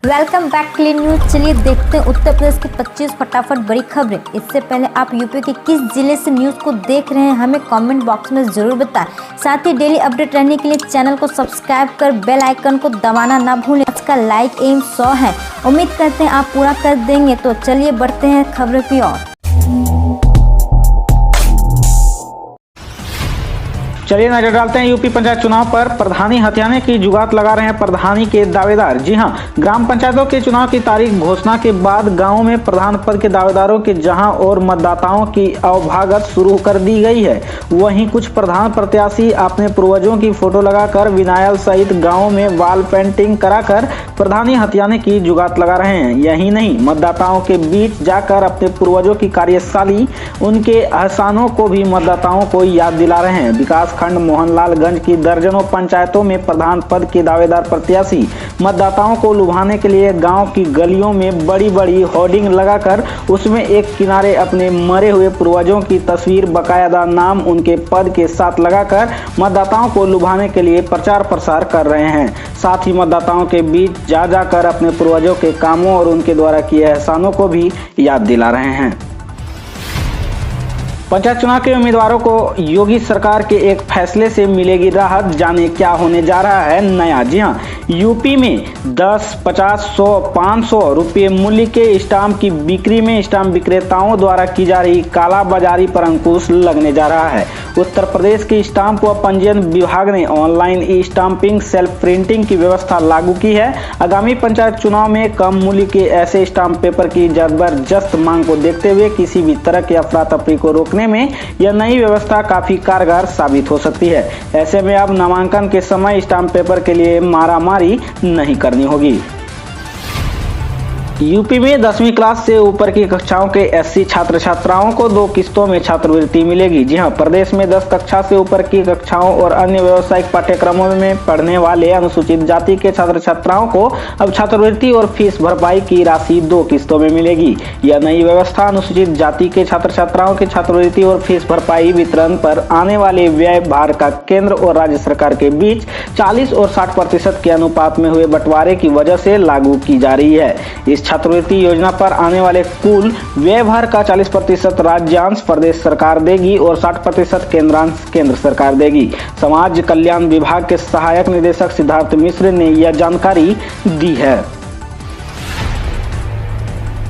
Welcome back clean news. चलिए देखते हैं उत्तर प्रदेश की 25 फटाफट बड़ी खबरें। इससे पहले आप यूपी के किस जिले से न्यूज को देख रहे हैं हमें कमेंट बॉक्स में जरूर बताएं। साथ ही डेली अपडेट रहने के लिए चैनल को सब्सक्राइब कर बेल आइकन को दबाना ना भूलें। आज का लाइक एम 100 है, उम्मीद करते हैं आप पूरा कर देंगे। तो चलिए बढ़ते हैं खबरों की ओर। चलिए नजर डालते हैं यूपी पंचायत चुनाव पर। प्रधानी हथियाने की जुगात लगा रहे हैं प्रधानी के दावेदार। जी हां, ग्राम पंचायतों के चुनाव की तारीख घोषणा के बाद गांवों में प्रधान पद के दावेदारों के जहां और मतदाताओं की अवभागत शुरू कर दी गई है, वहीं कुछ प्रधान प्रत्याशी अपने पूर्वजों की फोटो लगाकर विनायल सहित गाँव में वॉल पेंटिंग कराकर प्रधानी हथियाने की जुगात लगा रहे हैं। यही नहीं, मतदाताओं के बीच जाकर अपने पूर्वजों की कार्यशैली, उनके एहसानों को भी मतदाताओं को याद दिला रहे हैं। विकास खंड मोहनलालगंज की दर्जनों पंचायतों में प्रधान पद के दावेदार प्रत्याशी मतदाताओं को लुभाने के लिए गांव की गलियों में बड़ी बड़ी होर्डिंग लगाकर उसमें एक किनारे अपने मरे हुए पूर्वजों की तस्वीर, बकायदा नाम उनके पद के साथ लगाकर मतदाताओं को लुभाने के लिए प्रचार प्रसार कर रहे हैं। साथ ही मतदाताओं के बीच जा जाकर अपने पूर्वजों के कामों और उनके द्वारा किए एहसानों को भी याद दिला रहे हैं। पंचायत चुनाव के उम्मीदवारों को योगी सरकार के एक फैसले से मिलेगी राहत। जाने क्या होने जा रहा है नया। जी हां, यूपी में 10, 50, 100, 500 रुपये मूल्य के स्टाम्प की बिक्री में स्टाम्प विक्रेताओं द्वारा की जा रही कालाबाजारी पर अंकुश लगने जा रहा है। उत्तर प्रदेश के स्टाम्प व पंजीयन विभाग ने ऑनलाइन ई स्टाम्पिंग, सेल्फ प्रिंटिंग की व्यवस्था लागू की है। आगामी पंचायत चुनाव में कम मूल्य के ऐसे स्टाम्प पेपर की जबरदस्त मांग को देखते हुए किसी भी तरह की अफरा तफरी को रोकने में यह नई व्यवस्था काफी कारगर साबित हो सकती है। ऐसे में अब नामांकन के समय स्टाम्प पेपर के लिए मारामारी नहीं करनी होगी। यूपी में 10वीं क्लास से ऊपर की कक्षाओं के एससी छात्र छात्राओं को 2 किस्तों में छात्रवृत्ति मिलेगी। जी हां, प्रदेश में 10 कक्षा से ऊपर की कक्षाओं और अन्य व्यावसायिक पाठ्यक्रमों में पढ़ने वाले अनुसूचित जाति के छात्र छात्राओं को अब छात्रवृत्ति और फीस भरपाई की राशि 2 किस्तों में मिलेगी। यह नई व्यवस्था अनुसूचित जाति के छात्र छात्राओं की छात्रवृत्ति और फीस भरपाई वितरण पर आने वाले व्यय भार का केंद्र और राज्य सरकार के बीच 40 और 60% के अनुपात में हुए बंटवारे की वजह से लागू की जा रही है। इस छात्रवृत्ति योजना पर आने वाले कुल व्यय भार का 40% राज्यांश प्रदेश सरकार देगी और 60% केंद्रांश केंद्र सरकार देगी। समाज कल्याण विभाग के सहायक निदेशक सिद्धार्थ मिश्र ने यह जानकारी दी है।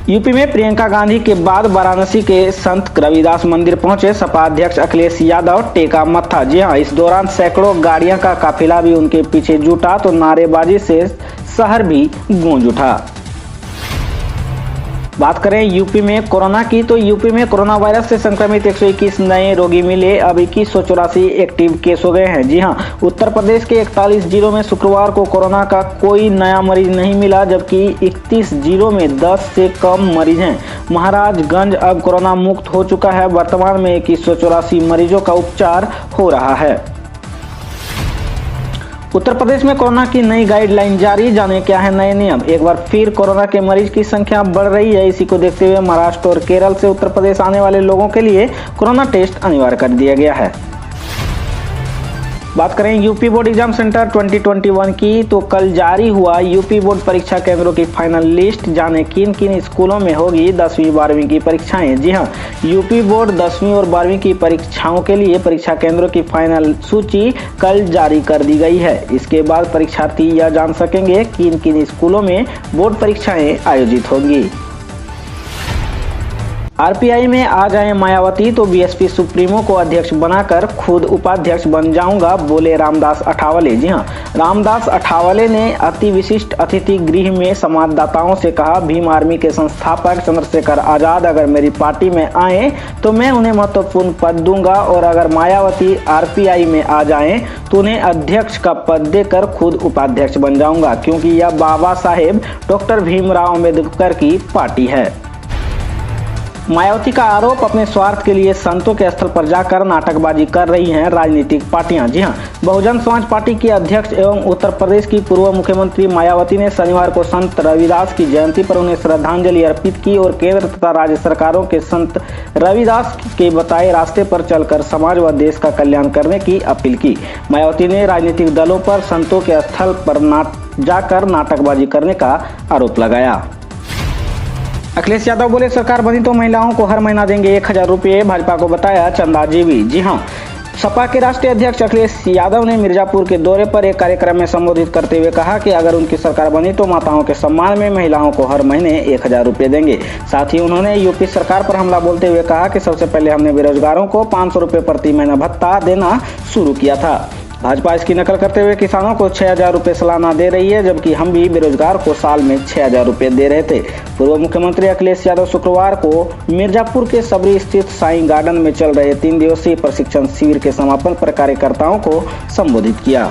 यूपी में प्रियंका गांधी के बाद वाराणसी के संत रविदास मंदिर पहुंचे सपा अध्यक्ष अखिलेश यादव, टेका मत्था। जी हां, इस दौरान सैकड़ों गाड़ियां का काफिला भी उनके पीछे जुटा तो नारेबाजी से शहर भी गूंज उठा। बात करें यूपी में कोरोना की, तो यूपी में कोरोना वायरस से संक्रमित 121 नए रोगी मिले। अब 2184 एक्टिव केस हो गए हैं। जी हां, उत्तर प्रदेश के 41 जिलों में शुक्रवार को कोरोना का कोई नया मरीज नहीं मिला, जबकि 31 जिलों में 10 से कम मरीज हैं। महाराजगंज अब कोरोना मुक्त हो चुका है। वर्तमान में 2184 मरीजों का उपचार हो रहा है। उत्तर प्रदेश में कोरोना की नई गाइडलाइन जारी। जाने क्या है नए नियम। एक बार फिर कोरोना के मरीज की संख्या बढ़ रही है। इसी को देखते हुए महाराष्ट्र और केरल से उत्तर प्रदेश आने वाले लोगों के लिए कोरोना टेस्ट अनिवार्य कर दिया गया है। बात करें यूपी बोर्ड एग्जाम सेंटर 2021 की, तो कल जारी हुआ यूपी बोर्ड परीक्षा केंद्रों की फाइनल लिस्ट। जाने किन किन स्कूलों में होगी 10वीं 12वीं की परीक्षाएं। जी हां, यूपी बोर्ड 10वीं और 12वीं की परीक्षाओं के लिए परीक्षा केंद्रों की फाइनल सूची कल जारी कर दी गई है। इसके बाद परीक्षार्थी यह जान सकेंगे किन किन स्कूलों में बोर्ड परीक्षाएं आयोजित होंगी। आरपीआई में आ जाए मायावती तो बीएसपी सुप्रीमो को अध्यक्ष बनाकर खुद उपाध्यक्ष बन जाऊंगा, बोले रामदास अठावले। जी हां, रामदास अठावले ने अति विशिष्ट अतिथि गृह में संवाददाताओं से कहा, भीम आर्मी के संस्थापक चंद्रशेखर आजाद अगर मेरी पार्टी में आए तो मैं उन्हें महत्वपूर्ण पद दूंगा और अगर मायावती आरपीआई में आ जाएं तो उन्हें अध्यक्ष का पद देकर खुद उपाध्यक्ष बन जाऊंगा, क्योंकि यह बाबा साहेब डॉक्टर भीमराव अम्बेडकर की पार्टी है। मायावती का आरोप, अपने स्वार्थ के लिए संतों के स्थल पर जाकर नाटकबाजी कर रही हैं राजनीतिक पार्टियां। जी हां, बहुजन समाज पार्टी की अध्यक्ष एवं उत्तर प्रदेश की पूर्व मुख्यमंत्री मायावती ने शनिवार को संत रविदास की जयंती पर उन्हें श्रद्धांजलि अर्पित की और केंद्र तथा राज्य सरकारों के संत रविदास के बताए रास्ते पर चलकर समाज व देश का कल्याण करने की अपील की। मायावती ने राजनीतिक दलों पर संतों के स्थल पर जाकर नाटकबाजी करने का आरोप लगाया। अखिलेश यादव बोले, सरकार बनी तो महिलाओं को हर महीना देंगे 1000 रुपये, भाजपा को बताया चंदाजीवी। जी हां, सपा के राष्ट्रीय अध्यक्ष अखिलेश यादव ने मिर्जापुर के दौरे पर एक कार्यक्रम में संबोधित करते हुए कहा कि अगर उनकी सरकार बनी तो माताओं के सम्मान में महिलाओं को हर महीने 1000 रुपये देंगे। साथ ही उन्होंने यूपी सरकार पर हमला बोलते हुए कहा कि सबसे पहले हमने बेरोजगारों को 500 रुपये प्रति महीना भत्ता देना शुरू किया था। भाजपा इसकी नकल करते हुए किसानों को 6000 रुपये सालाना दे रही है, जबकि हम भी बेरोजगार को साल में 6000 रुपये दे रहे थे। पूर्व मुख्यमंत्री अखिलेश यादव शुक्रवार को मिर्जापुर के सबरी स्थित साईं गार्डन में चल रहे 3 दिवसीय प्रशिक्षण शिविर के समापन पर कार्यकर्ताओं को संबोधित किया।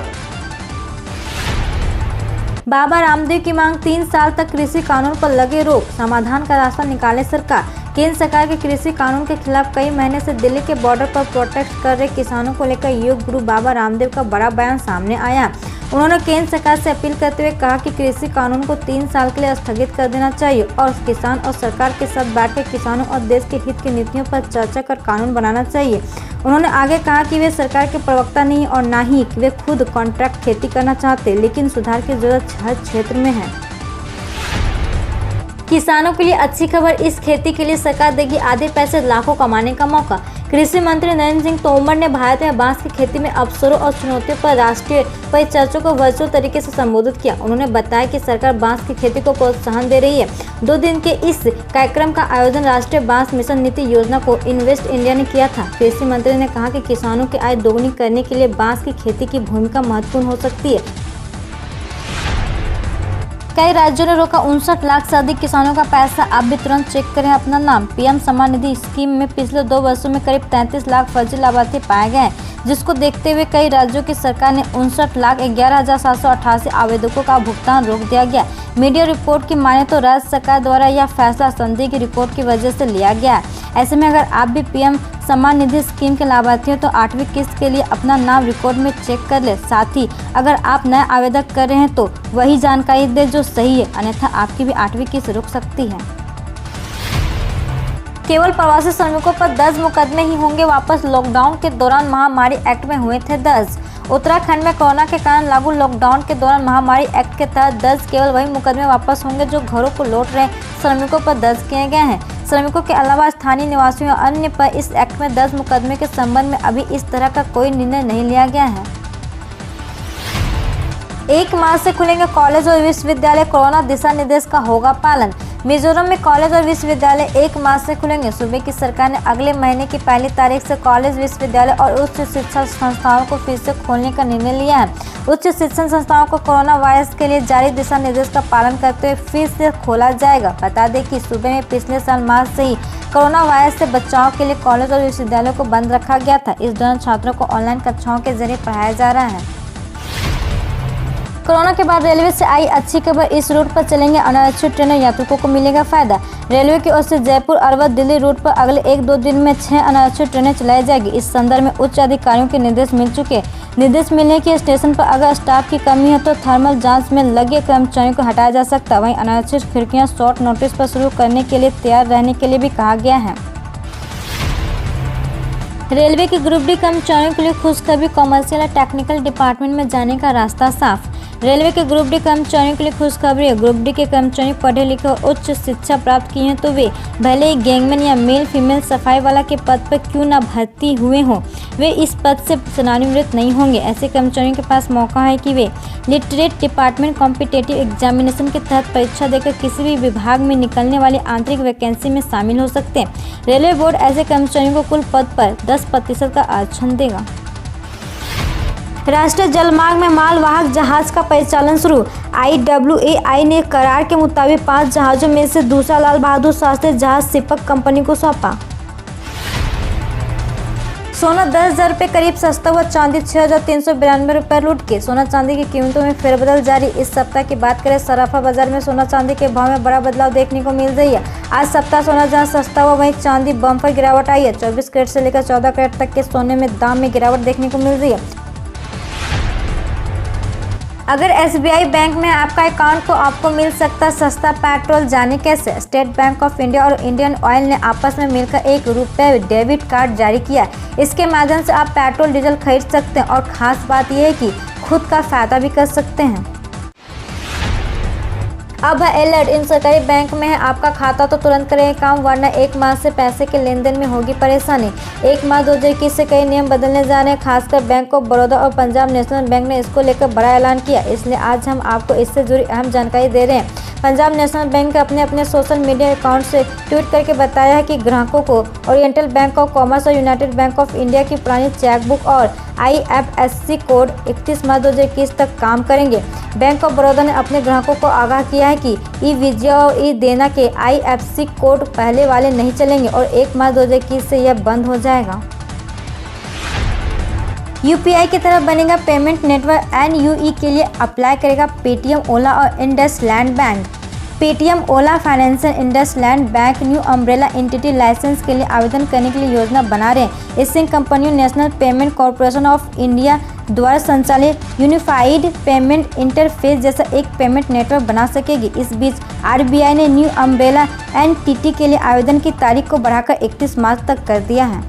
बाबा रामदेव की मांग 3 साल तक कृषि कानून पर लगे रोक, समाधान का रास्ता निकाले सरकार। केंद्र सरकार के कृषि कानून के खिलाफ कई महीने से दिल्ली के बॉर्डर पर प्रोटेस्ट कर रहे किसानों को लेकर योग गुरु बाबा रामदेव का बड़ा बयान सामने आया। उन्होंने केंद्र सरकार से अपील करते हुए कहा कि कृषि कानून को 3 साल के लिए स्थगित कर देना चाहिए और किसान और सरकार के साथ बैठकर किसानों और देश के हित की नीतियों पर चर्चा कर कानून बनाना चाहिए। उन्होंने आगे कहा कि वे सरकार के प्रवक्ता नहीं और ना ही वे खुद कॉन्ट्रैक्ट खेती करना चाहते, लेकिन सुधार की जरूरत हर क्षेत्र में है। किसानों के लिए अच्छी खबर, इस खेती के लिए सरकार देगी आधे पैसे, लाखों कमाने का मौका। कृषि मंत्री नरेंद्र सिंह तोमर ने भारत में बांस की खेती में अवसरों और चुनौतियों पर राष्ट्रीय परिचर्चा को वर्चुअल तरीके से संबोधित किया। उन्होंने बताया कि सरकार बांस की खेती को प्रोत्साहन दे रही है। 2 दिन के इस कार्यक्रम का आयोजन राष्ट्रीय बांस मिशन नीति योजना को इन्वेस्ट इंडिया ने किया था। कृषि मंत्री ने कहा कि किसानों की आय दोगुनी करने के लिए बांस की खेती की भूमिका महत्वपूर्ण हो सकती है। कई राज्यों ने रोका 59 लाख से अधिक किसानों का पैसा, आप भी तुरंत चेक करें अपना नाम। पीएम सम्मान निधि स्कीम में पिछले 2 वर्षों में करीब 33 लाख फर्जी लाभार्थी पाए गए हैं, जिसको देखते हुए कई राज्यों की सरकार ने 59,11,788 आवेदकों का भुगतान रोक दिया गया। मीडिया रिपोर्ट की माने तो राज्य सरकार द्वारा यह फैसला संदेह की रिपोर्ट की वजह से लिया गया है। ऐसे में अगर आप भी पीएम सम्मान निधि स्कीम के लाभार्थी हो तो 8वीं किस्त के लिए अपना नाम रिकॉर्ड में चेक कर ले। साथ ही अगर आप नए आवेदक कर रहे हैं तो वही जानकारी दे जो सही है, अन्यथा आपकी भी 8वीं किस्त रुक सकती है। केवल प्रवासी श्रमिकों पर 10 मुकदमे ही होंगे वापस, लॉकडाउन के दौरान महामारी एक्ट में हुए थे 10। उत्तराखंड में कोरोना के कारण लागू लॉकडाउन के दौरान महामारी एक्ट के तहत 10 केवल वही मुकदमे वापस होंगे जो घरों को लौट रहे श्रमिकों पर दर्ज किए गए हैं। श्रमिकों के अलावा स्थानीय निवासियों और अन्य पर इस एक्ट में 10 मुकदमे के संबंध में अभी इस तरह का कोई निर्णय नहीं लिया गया है। 1 मार्च से खुलेंगे कॉलेज और विश्वविद्यालय, कोरोना दिशा निर्देश का होगा पालन। मिजोरम में कॉलेज और विश्वविद्यालय 1 मार्च से खुलेंगे। सूबे की सरकार ने अगले महीने की 1 तारीख से कॉलेज, विश्वविद्यालय और उच्च शिक्षा संस्थाओं को फिर से खोलने का निर्णय लिया है। उच्च शिक्षण संस्थाओं को कोरोना वायरस के लिए जारी दिशा निर्देश का पालन करते हुए फिर से खोला जाएगा। बता दें कि सूबे में पिछले साल मार्च से ही कोरोना वायरस से बचाव के लिए कॉलेज और विश्वविद्यालयों को बंद रखा गया था। इस दौरान छात्रों को ऑनलाइन कक्षाओं के जरिए पढ़ाया जा रहा है। कोरोना के बाद रेलवे से आई अच्छी खबर, इस रूट पर चलेंगे अनारक्षित ट्रेनें, यात्रिकों को मिलेगा फायदा। रेलवे की ओर से जयपुर अरवल दिल्ली रूट पर अगले 1-2 दिन में 6 अनारक्षित ट्रेनें चलाई जाएगी। इस संदर्भ में उच्च अधिकारियों के निर्देश मिल चुके हैं। निर्देश मिलने के स्टेशन पर अगर स्टाफ की कमी है तो थर्मल जांच में लगे कर्मचारियों को हटाया जा सकता है। वहीं अनारक्षित खिड़कियां शॉर्ट नोटिस पर शुरू करने के लिए तैयार रहने के लिए भी कहा गया है। रेलवे के ग्रुप डी कर्मचारियों के लिए खुशखबरी, कॉमर्शियल और टेक्निकल डिपार्टमेंट में जाने का रास्ता साफ। रेलवे के ग्रुप डी कर्मचारियों के लिए खुशखबरी है। ग्रुप डी के कर्मचारी पढ़े लिखे और उच्च शिक्षा प्राप्त किए हैं तो वे भले ही गैंगमैन या मेल फीमेल सफाई वाला के पद पर क्यों ना भर्ती हुए हों, वे इस पद से सेवानिवृत्त नहीं होंगे। ऐसे कर्मचारियों के पास मौका है कि वे लिटरेट डिपार्टमेंट कॉम्पिटेटिव एग्जामिनेशन के तहत परीक्षा देकर किसी भी विभाग में निकलने वाली आंतरिक वैकेंसी में शामिल हो सकते हैं। रेलवे बोर्ड ऐसे कर्मचारियों को कुल पद पर 10% का आरक्षण देगा। राष्ट्रीय जलमार्ग में मालवाहक जहाज का परिचालन शुरू। IWAI ने करार के मुताबिक 5 जहाजों में से दूसरा लाल बहादुर शास्त्री जहाज सिपक कंपनी को सौंपा। सोना 10,000 रुपये करीब सस्ता हुआ, चांदी 6,392 रुपये लूट के। सोना चांदी की कीमतों में फेरबदल जारी। इस सप्ताह की बात करें, सराफा बाजार में सोना चांदी के भाव में बड़ा बदलाव देखने को मिल रही है। आज सप्ताह सोना जहां सस्ता हुआ, वहीं चांदी बम्पर गिरावट आई है। 24 कैरेट से लेकर 14 कैरेट तक के सोने में दाम में गिरावट देखने को मिल रही है। अगर SBI बैंक में आपका अकाउंट तो आपको मिल सकता सस्ता पेट्रोल, जाने कैसे। स्टेट बैंक ऑफ इंडिया और इंडियन ऑयल ने आपस में मिलकर एक रुपए डेबिट कार्ड जारी किया। इसके माध्यम से आप पेट्रोल डीजल खरीद सकते हैं और खास बात यह है कि खुद का फायदा भी कर सकते हैं। अब है अलर्ट, इन सरकारी बैंक में है आपका खाता तो तुरंत करें काम, वरना 1 माह से पैसे के लेन देन में होगी परेशानी। 1 माह 2021 से कई नियम बदलने जा रहे हैं। खासकर बैंक ऑफ बड़ौदा और पंजाब नेशनल बैंक ने इसको लेकर बड़ा ऐलान किया, इसलिए आज हम आपको इससे जुड़ी अहम जानकारी दे रहे हैं। पंजाब नेशनल बैंक ने अपने सोशल मीडिया अकाउंट से ट्वीट करके बताया है कि ग्राहकों को ओरिएंटल बैंक ऑफ कॉमर्स और यूनाइटेड बैंक ऑफ इंडिया की पुरानी चेकबुक और IFSC कोड 31 मार्च 2021 तक काम करेंगे। बैंक ऑफ बड़ौदा ने अपने ग्राहकों को आगाह किया है कि ई-विजया और ई-देना के IFSC कोड पहले वाले नहीं चलेंगे और 1 मार्च 2021 से यह बंद हो जाएगा। UPI की तरह बनेगा पेमेंट नेटवर्क, NUE के लिए अप्लाई करेगा पेटीएम, ओला और IndusInd bank. Paytm, Ola financial, IndusInd bank new umbrella entity licence के लिए आवेदन करने के लिए योजना बना रहे हैं। इससे कंपनियों national payment corporation of India द्वारा संचालित यूनिफाइड पेमेंट इंटरफेस जैसा एक पेमेंट नेटवर्क बना सकेगी। इस बीच RBI ने न्यू अम्ब्रेला एंटिटी के लिए आवेदन की तारीख को बढ़ाकर 31 मार्च तक कर दिया है।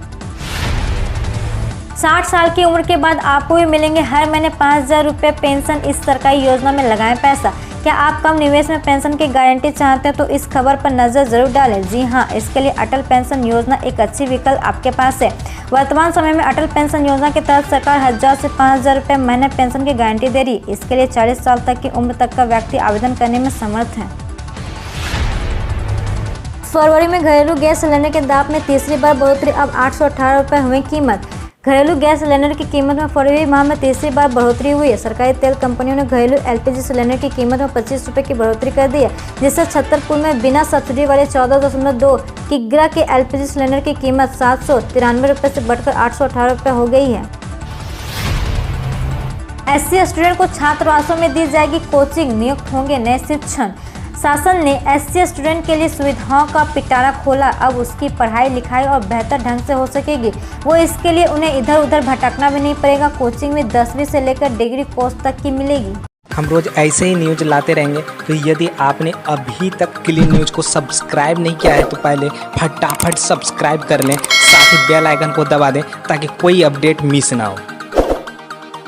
60 साल की उम्र के बाद आपको भी मिलेंगे हर महीने 5,000 रुपये पेंशन। इस सरकारी योजना में लगाएं पैसा। क्या आप कम निवेश में पेंशन की गारंटी चाहते हैं तो इस खबर पर नजर जरूर डालें। जी हां, इसके लिए अटल पेंशन योजना एक अच्छी विकल्प आपके पास है। वर्तमान समय में अटल पेंशन योजना के तहत सरकार 1,000 से 5,000 रुपये महीने पेंशन की गारंटी दे रही है। इसके लिए 40 साल तक की उम्र तक का व्यक्ति आवेदन करने में समर्थ है। फरवरी में घरेलू गैस सिलेंडर के दाम में तीसरी बार बढ़ोतरी, अब 818 रुपये हुई कीमत। घरेलू गैस सिलेंडर की कीमत में फरवरी माह में तीसरी बार बढ़ोतरी हुई है। सरकारी तेल कंपनियों ने घरेलू LPG सिलेंडर की कीमत में 25 रुपये की बढ़ोतरी कर दी है, जिससे छतरपुर में बिना सब्सिडी वाले 14.2 किग्रा के LPG सिलेंडर की कीमत 793 रुपये से बढ़कर 818 रुपये हो गई है। SC स्टूडेंट को छात्रावासों में दी जाएगी कोचिंग, नियुक्त होंगे नए शिक्षक। शासन ने SC स्टूडेंट के लिए सुविधाओं का पिटारा खोला। अब उसकी पढ़ाई लिखाई और बेहतर ढंग से हो सकेगी। वो इसके लिए उन्हें इधर उधर भटकना भी नहीं पड़ेगा। कोचिंग में 10वीं से लेकर डिग्री कोर्स तक की मिलेगी। हम रोज ऐसे ही न्यूज लाते रहेंगे, तो यदि आपने अभी तक क्लीन न्यूज को सब्सक्राइब नहीं किया है तो पहले फटाफट सब्सक्राइब कर लें, साथ ही बेल आइकन को दबा दें ताकि कोई अपडेट मिस ना हो।